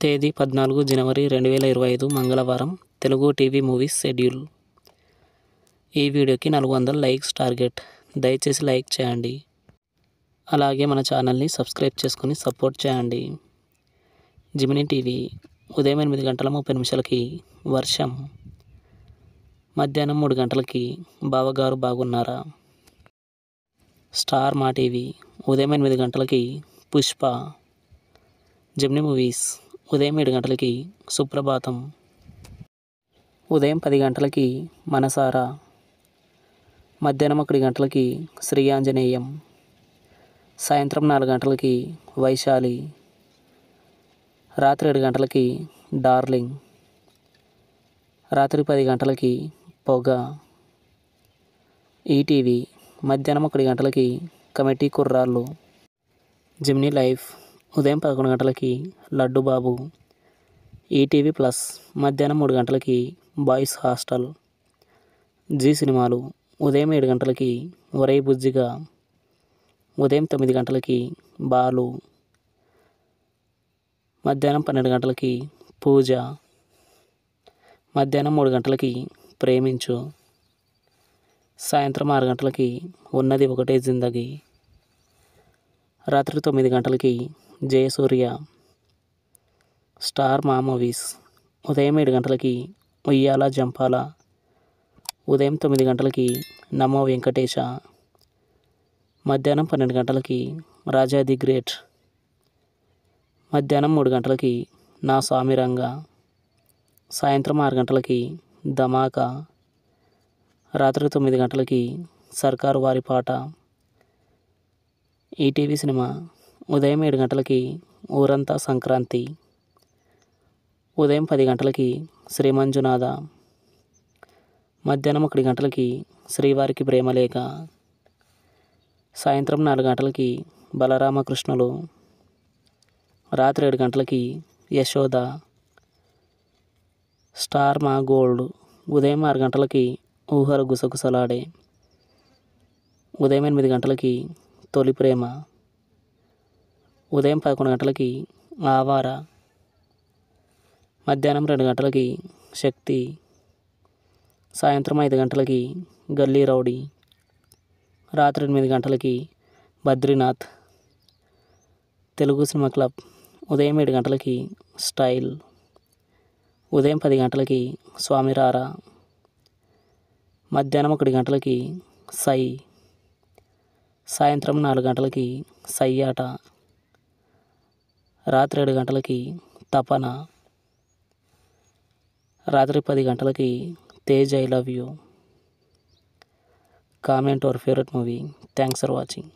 తేదీ 14 జనవరి 2025 మంగళవారం. Telugu TV movies schedule. ఈ వీడియోకి 400 లైక్స్ టార్గెట్. దయచేసి లైక్ చేయండి. అలాగే మన ఛానల్ని సబ్స్క్రైబ్ చేసుకొని సపోర్ట్ చేయండి. జెమినీ టీవీ ఉదయం 8:30 వర్షం. మధ్యాహ్నం 3 బావగారు బాగున్నారా. స్టార్ మా టీవీ ఉదయం 8 పుష్ప. జెమినీ మూవీస్ ఉదయం 7 సుప్రభాతం. ఉదయం 10 మనసారా. మధ్యాహ్నం 1 శ్రీ ఆంజనేయం. సాయంత్రం 4 వైశాలి. రాత్రి 7 డార్లింగ్. రాత్రి 10 పొగ. ఈటీవీ మధ్యాహ్నం 1 కమిటీ కుర్రాళ్ళు. జెమినీ లైఫ్ ఉదయం 11 లడ్డు బాబు. ఈటీవీ ప్లస్ మధ్యాహ్నం 3 బాయ్స్ హాస్టల్. జీ సినిమాలు ఉదయం 7 ఒరై బుజ్జిగా. ఉదయం 9 బాలు. మధ్యాహ్నం 12 పూజ. మధ్యాహ్నం 3 ప్రేమించు. సాయంత్రం 6 ఉన్నది ఒకటే జిందగీ. రాత్రి 9 జయసూర్య. స్టార్ మా మూవీస్ ఉదయం 7 ఉయ్యాల జంపాల. ఉదయం 9 నమో వెంకటేశ. మధ్యాహ్నం 12 రాజా ది గ్రేట్. మధ్యాహ్నం 3 నా సామిరంగ. సాయంత్రం 6 ధమాకా. రాత్రి 9 సర్కారు వారి పాట. ఈటీవీ సినిమా ఉదయం 7 ఊరంతా సంక్రాంతి. ఉదయం 10 శ్రీ మంజునాథ. మధ్యాహ్నం 1 శ్రీవారికి ప్రేమలేఖ. సాయంత్రం 4 బలరామకృష్ణులు. రాత్రి 7 యశోద. స్టార్ మా గోల్డ్ ఉదయం 6 ఊహలు గుసగుసలాడే. ఉదయం 8 తొలి ప్రేమ. ఉదయం 11 ఆవార. మధ్యాహ్నం 2 శక్తి. సాయంత్రం 5 గల్లీ రౌడీ. రాత్రి 8 బద్రీనాథ్. తెలుగు సినిమా క్లబ్ ఉదయం 7 స్టైల్. ఉదయం 10 స్వామిరారా. మధ్యాహ్నం 1 సై. సాయంత్రం 4 సయ్యాట. రాత్రి 7 తపన. రాత్రి 10 Tej I love you. Comment our favourite movie. Thanks for watching.